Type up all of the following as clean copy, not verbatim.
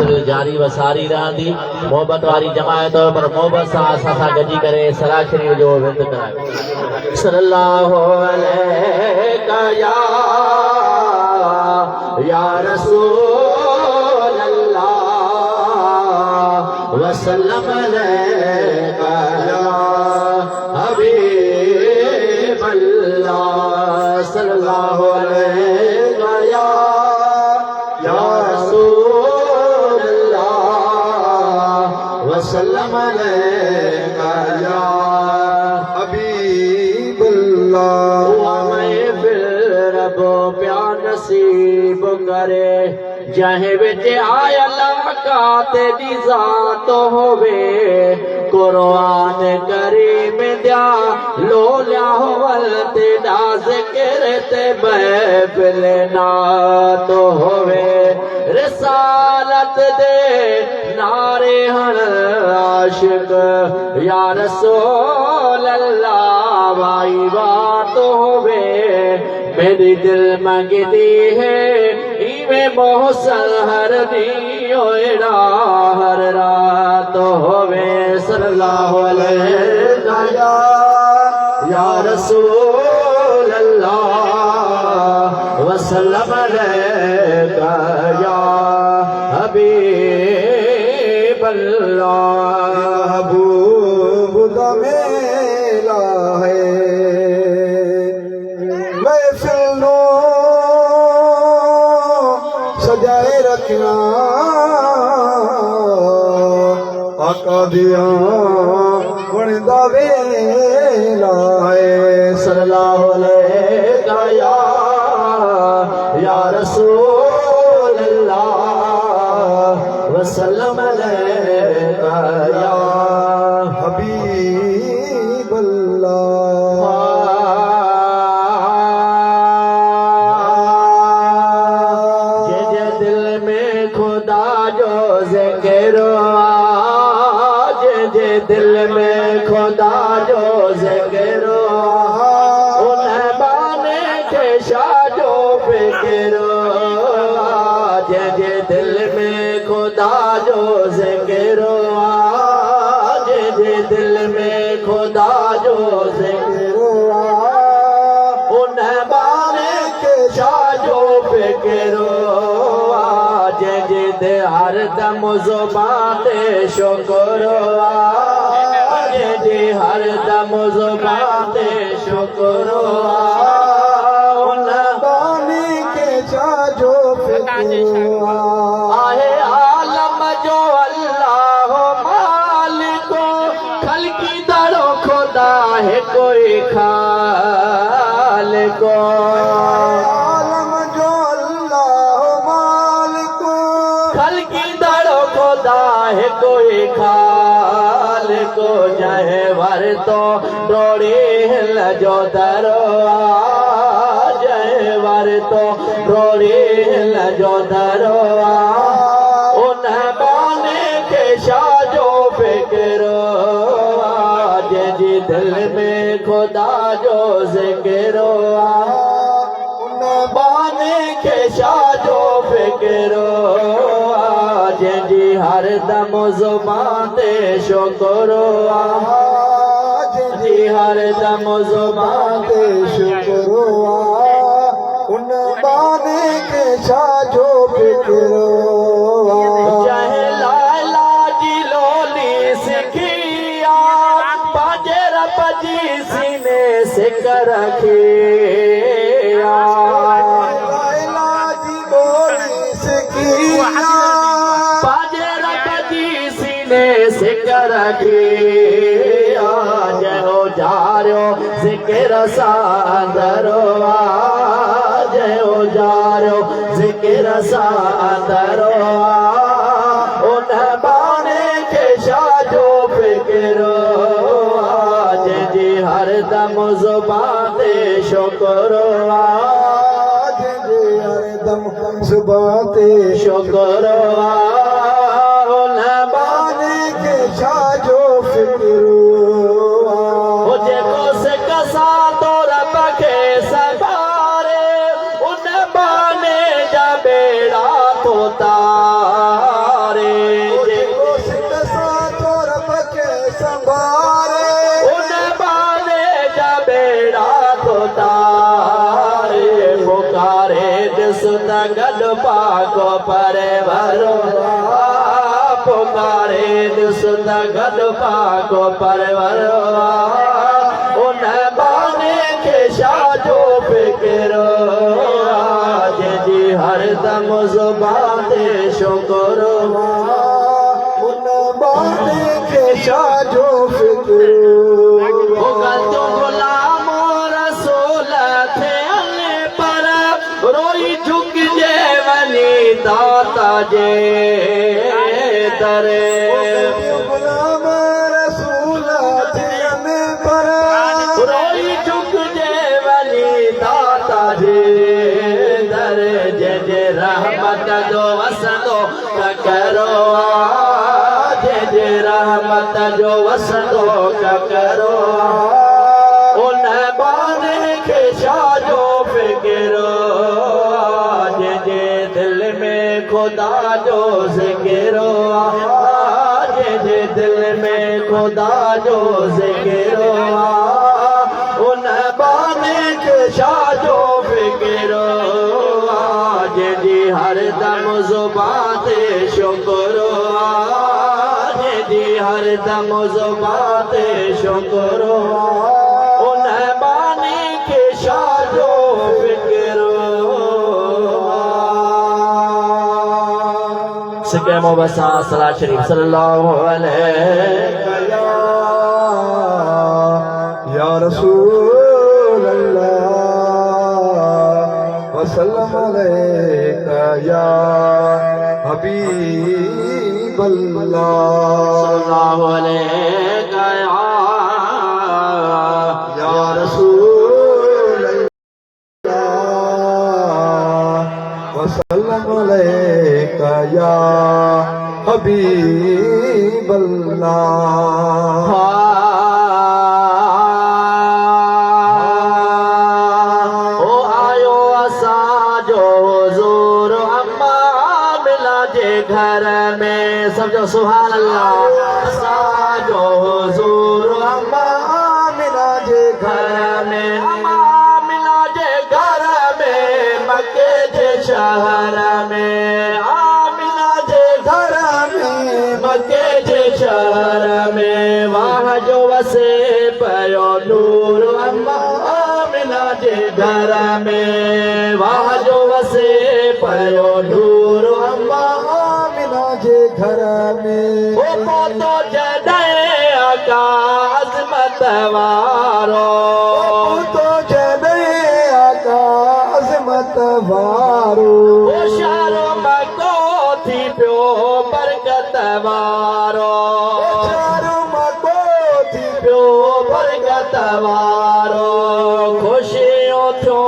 दिल जारी व सारी रहंदी मोहब्बत वारी जमायत पर मोहब्बत सां असां सां गॾिजी करे सलाह शरीफ़ जो विर्द करायो। सल्लल्लाहु अलैका या रसूल अल्लाह वसल्लम अलैका या हबीब अल्लाह सल्लल्लाहु अलैका या रसूल अल्लाह वसल्लम अलैका या हबीब अल्लाह हुआ मैं फिर रब प्यार नसीब करे जहे विच आयल काते दी ज़ात होवे कुरान करीम दिया लोलिया होवल ते ज़िक्र ते महफिल नात होवे रिसालत दे नारे हण आशिक या रसूल अल्लाह वाई बात होवे मेरी दिल मंगदी है इवे मोहसल हर दी ओएड़ा हर रात होवे सल्लल्लाहु अलैहि या रसूल अल्लाह वसल्लम अलैका या हबीब अल्लाह महबूब दा मेला है महफिल नो सजाए रखना आका दिया गुणदा वेला है सल्लल्लाहु अलैका या रसूल अल्लाह वसल्लम अलैका या हबीब अल्लाह जे दिल में खुदा जो ज़िक्र जे दिल में खुदा जो ज़िक्र उन बाने के शाजो फिक्र जे दिल में खुदा जो ज़िक्र जे दिल में खुदा जो ज़िक्र उन बाने के शाजो फिक्र जे हर दम ज़ुबान ते शुक्र जे हर दम ज़ुबान ते शुक्र उन बानी के जाजो फिक्र आहे आलम जो अल्लाह मालिको खल्की दरो खुदा है कोई खालिको आलम जो अल्लाह मालिको खल्की दरो खुदा है कोई खालिको जहे वर तो डोरी हिल जो दरो जहे वर तो डोरी हिल जो दरो उन बाने के शाजो फिक्र जी दिल में खुदा जो ज़िक्र उन बाने के शाजो फिक्र जी हर दम ज़ुबान ते शुक्र जी हर दम ज़ुबान ते शुक्र उन बानी के जाजो फिक्र चाहे लाला जी लोली सिखिया पाजे रब जी सीने से कर रखिया लैला जी बोली सकिया पाजे रब जी सीने से कर रखिया जयो जारियो ज़िक्र सादरो जयो जारियो ज़िक्र सादरो उन बाने के शाजो फिक्र जी हर दम ज़ुबान ते शुक्र हरदम जुबान ते शुक्र उन बाने के जाजो फिक्र जेको सिक सां तो रब खे संभारे उन बाने जा बेड़ा तो तारे को परवरो पुकारे दुसुद गद पाको परवरो उन बाने के शाजो फिक्रो आज जी हर दम जुबान दे शुक्र उन बाने के शाजो फिक्र तो गुलाम रसूल थे अल्ले पर रोई झुक जे वनी दाता जे दरे गुलाम रसूल थे में पर रोई झुक जे वनी दाता जे दरे जे जे रहमत जो वसंदो करो जे जे रहमत जो वसंदो करो उन बाने के शाजो फिक्रो जे जे दिल में खुदा जो जिक्रो जे जे दिल में खुदा जो जिक्रो उन बाने के शाजो फिक्रो जे जी हर दम जुबान ते शुक्रो जे जी हर दम जुबान ते शुक्रो उन बाने के शाजो फिक्रो सिके मुबसा सला शरीफ सल्लल्लाहु अलैहि या रसूल अल्लाह वसल्लम अलैका या हबीब अल्लाह सल्लल्लाहु अलैहि या रसूल अल्लाह वसल्लम अलैका या हबीब अल्लाह ओ आयो असांजो हुज़ूर अम्मा आमिना जे घर में समझो सुभान अल्लाह असांजो हुज़ूर अम्मा आमिना जे घर में अम्मा आमिना जे घर में मके जे शहर में आमिना जे घर में मके जे शहर में वाह जो वसे पयो नूर अम्मा आमिना जे घर में वाह जो वसे पयो नूर अम्मा आमिना जे घर में ओ पोतो जॾहिं आका अज़मत वारो तो जॾहिं आका अज़मत वारो ओ शारो मको थी पियो बरकत वारो चारो मको थी पियो बरकत वारो ख़ुशियूं थियो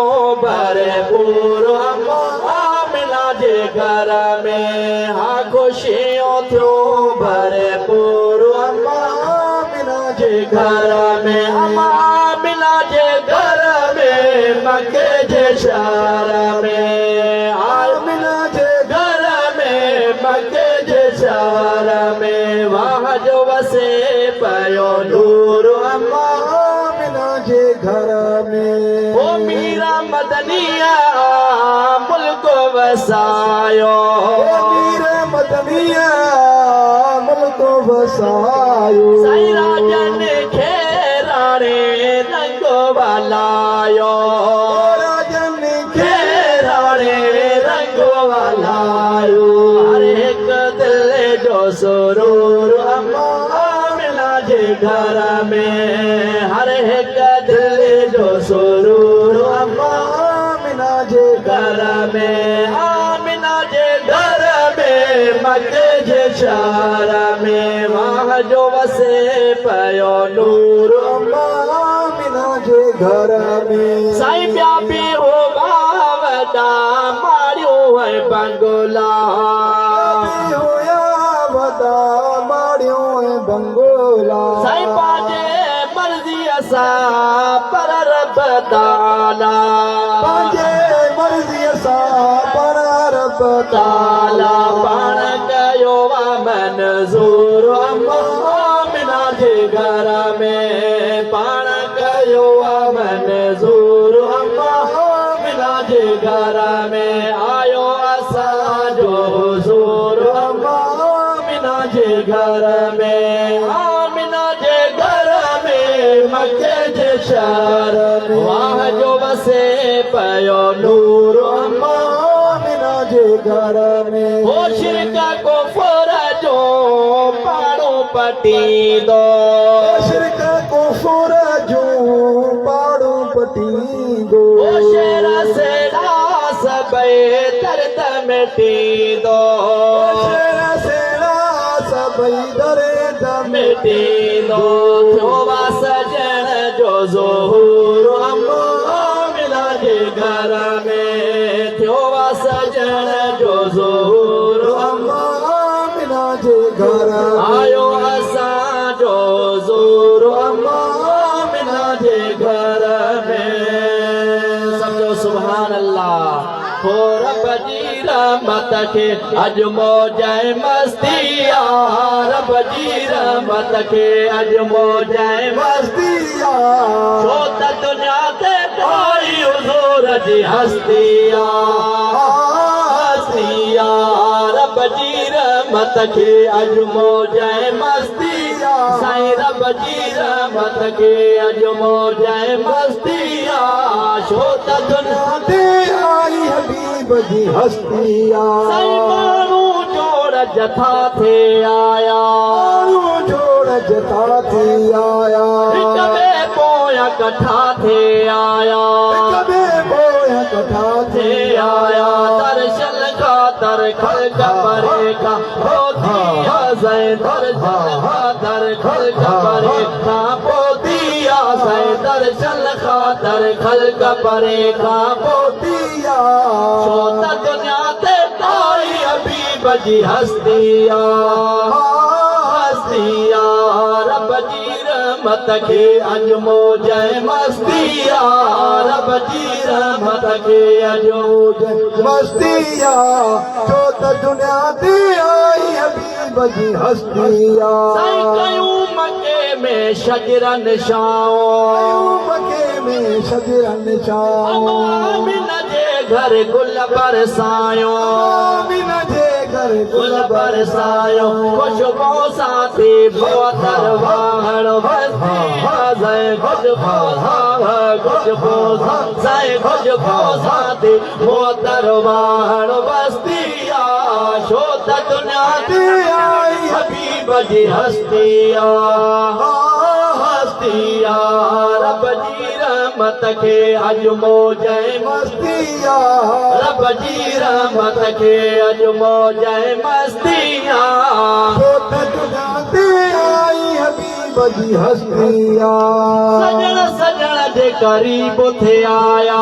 भरपूर अम्मा आमिना जे घर में हा ख़ुशियूं थियो भरपूर अम्मा आमिना जे घर में अम्मा आमिना जे घर में मके जे शहर में आमिना जे घर में मके जे शहर में वाह जो वसे पयो नूर अम्मा आमिना जे घर में ओ मीरा मदनिया मुल्क वसायो मीर मदनिया मुल्क वसायो साईं राजन खे राणे रंग वालायो राजन खे राणे रंग वालायो हर एक दिल जो सुरूर अम्मा आमिना जे घर में हर एक दिल जो सुरूर अम्मा आमिना जे घर में आमिना जे घर में मके जे शहर में वाह जो वसे पयो नूर आमिना जे घर में साईं ॿिया बि हो वॾा मारियूं ऐं बंगला होया वॾा माड़ियूं ऐं बंगोला साईं पंहिंजे मर्ज़ीअ सां पर रब ताला पंहिंजे मर्ज़ीअ सां पर रब ताला पाण कयो मंज़ूर अम्मा आमिना जे घर में पाण कयो मंज़ूर अम्मा आमिना जे घर में आयो असांजो घर में आमिना जे घर में मके जे शहर में वाह जो बसे पयो नूर अम्मा आमिना जे घर में वो शिरका को फोरा जो पाड़ो पटी दो शिरक को फुर जो पाड़ो पटी दो वो शेरा से सबे दर्द मिटी दो शेरा सेरा सबई दर्द मिटी दो थियो सजण जो ज़ोहूर आमिना जे घर में थियो सजण जो ज़ोहूर आमिना जे घर आयो असां जो ज़ोर आमिना जे घर में समझो सुभान अल्लाह हो रब जी रहमत के अॼु मौज मस्ती रब जी रहमत के अॼु मौज मस्ती छो त दुनिया ते कोई हुज़ूर जी हस्ती हस्ती रब जी रहमत के अॼु मौज मस्ती साईं रब जी रहमत के अॼु मौज मस्ती छो त दुनिया ते आई हबीब जी हस्ती साईं माण्हू जोड़ जथा थे आया जोड़ जता थी आया हिक ॿिए पोयां कठा थे आया कबे बोया कथा थे आया दर्शन खातर खल्क परे का पोतिया साईं दर्शन खातर खल्क परे का पोतिया साईं दर्शन खातर खल्क परे का पोतिया छो त दुनिया ते ताई हबीब जी हस्तिया हस्तिया रब जी रहमत के अॼु मौज मस्तिया रब जी रहमत के अॼु मस्तिया छो त दुनिया ते आई हबीब जी हस्तिया साईं कयूं मके में शजरन शाओ मके में शजरन शाओ आमिना जे घर गुल बरसायो आमिना जे घर गुल बरसायो खुशबू साथी बोतर वाहण बस्ती खुशबू खुशबू साईं खुशबू साथी बोतर वाहण बस्तिया छो त दुनिया ते आई हबीब जी हस्तिया हस्तिया रब जी रहमत के अॼु मौज मस्तिया रब जी रहमत के अॼु मौज मस्तिया छो त दुनिया ते आई हबीब जी हस्तिया सजण सजण जे करीब थे आया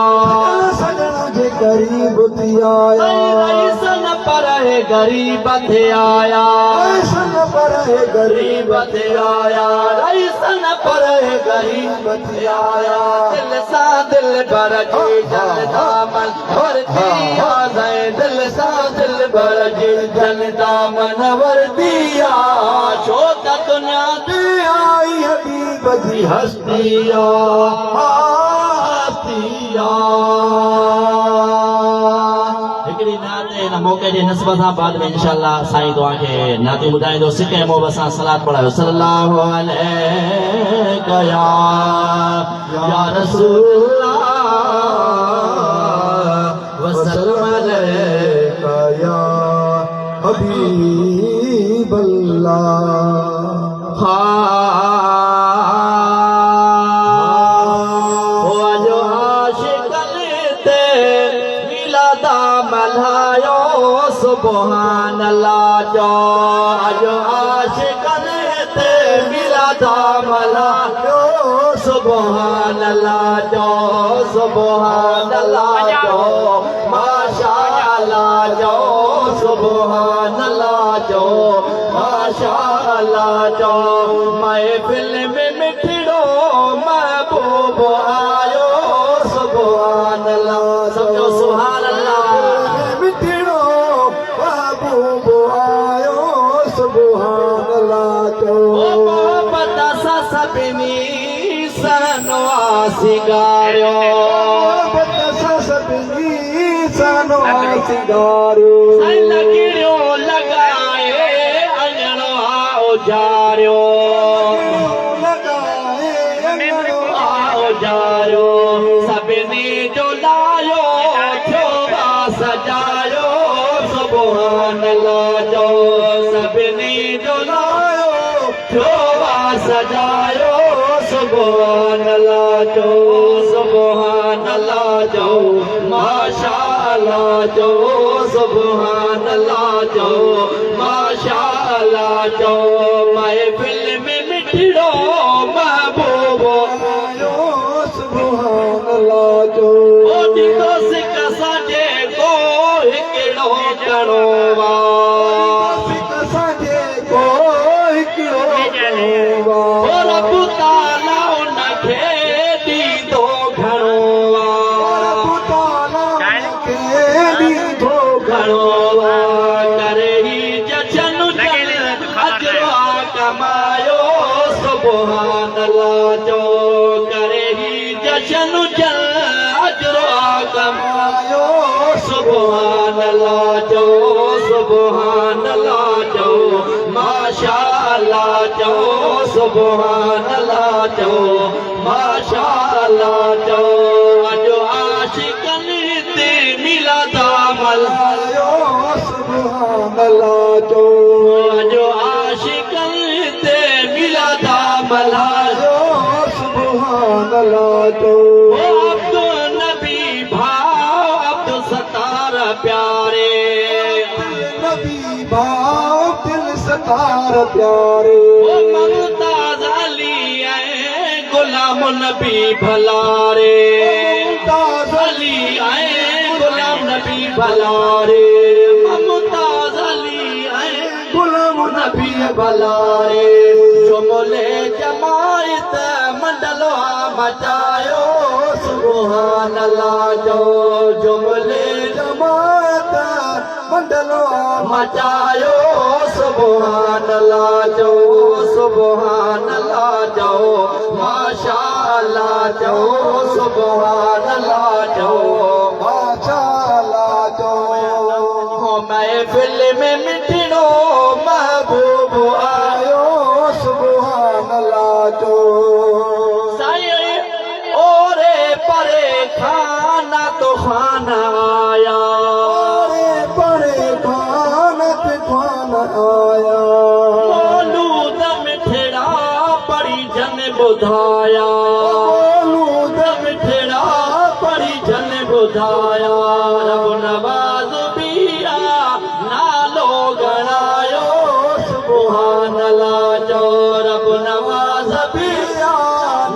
सजन जे करीब थी आया रईसन पर है गरीब थे आया ऐसन पर है गरीब गरीब थे आया रईसन पर है गरीब थे आया दिल सा दिल भर जी जल दामन वरतिया दिल सा दिल भर जी जल दामन वरतिया छो त दुनिया ते आई हबीब जी हस्तिया हस्तिया हिकिड़ी नात हिन मौक़े जे नस्ब सां बाद में इंशाअल्लाह साईं दुआ खे नातियूं ॿुधाईंदो सिक ऐं मोहब सां सलात पढ़ायो सल्लल्लाहु अलैहि या रसूलल्लाह वसल्लम अलैका या हबीब अल्लाह जो आशिकन ते मिलादा मल्हायो सुभान अल्लाह जो आशिकन ते मिलादा मल्हायो सुभान अल्लाह जो माशा अल्लाह जो सुभान अल्लाह जो माशा अल्लाह जो महफिल में मिठड़ो महबूब आयो सुभान अल्लाह समझो सुभान अल्लाह मिठड़ो महबूब आयो सुभान अल्लाह जो मोहब्बत सां सभिनी सनवा सिंगारियो सभिनी सनवा सिंगारियो लॻियो लॻाए अञणो सभिनी जो लायो जोवा सजायो सुभान अल्लाह जो सुभान अल्लाह जो माशाअल्लाह जो सुभान अल्लाह जो माशाअल्लाह जो महफिल में मिठड़ो महबूब आयो सुभान अल्लाह जो ओ दिखो सिक साजे को हिकड़ो कणो वा सिक साजे को हिकिड़ो कणो ओ रब ताला उनखे ॾींदो घणो वा करे ही जशन जल अजरा कमायो सुभान अल्लाह जो करे ही जशन जल अजरा कमायो सुभान अल्लाह जो सुभान अल्लाह जो माशाअल्लाह जो सुभान अल्लाह जो माशाअल्लाह जो अजो आशिकनि ते मिलंदा मल्हायो सुभान अल्लाह जो अजो आशिकनि ते मिलंदा मल्हायो सुभान अल्लाह जो अब्दु नबी भाव अब्दु सतार प्यारे नबी भाव दिल सतार प्यारे ओ मुमताज अली ऐं गुलाम नबी भलारे मुमताज अली ऐं गुलाम नबी भलारे मुमताज अली ऐं गुलाम नबी भलारे जुमले जमायत मंडलो मचायो सुभान अल्लाह जो जुमले जमात मंडलो मचायो सुभान अल्लाह जो सुभान अल्लाह जो माशाअल्लाह जो सुभान अल्लाह जो माशाअल्लाह जो हो महफिल में मिठड़ो महबूब आयो सुभान अल्लाह जो साईं ओरे परे खाना तो खाना आया परे खानत खान आया मौलूद मिठड़ा परिजन ॿुधाया मौलूद मिठड़ा परिजन ॿुधाया रब नवाज़ बिया नालो गणायो सुभान अल्लाह जो रब नवाज़ बिया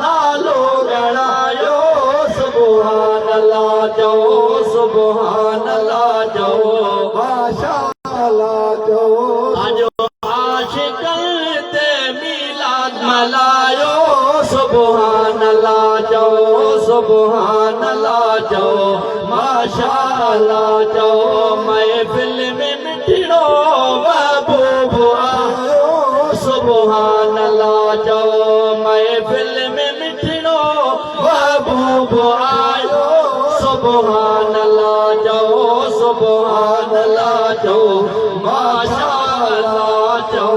नालो गणायो सुभान अल्लाह जो सुभान अल्लाह जो माशाअल्लाह जो अजो आशिकन ते मिलाद मलायो सुभान अल्लाह जो सुभान अल्लाह जो माशाअल्लाह जो महफिल में मिठड़ो महबूब आयो सुभान अल्लाह जो महफिल में मिठड़ो महबूब आयो सुभान अल्लाह जो सुभान अल्लाह जो माशाअल्लाह जो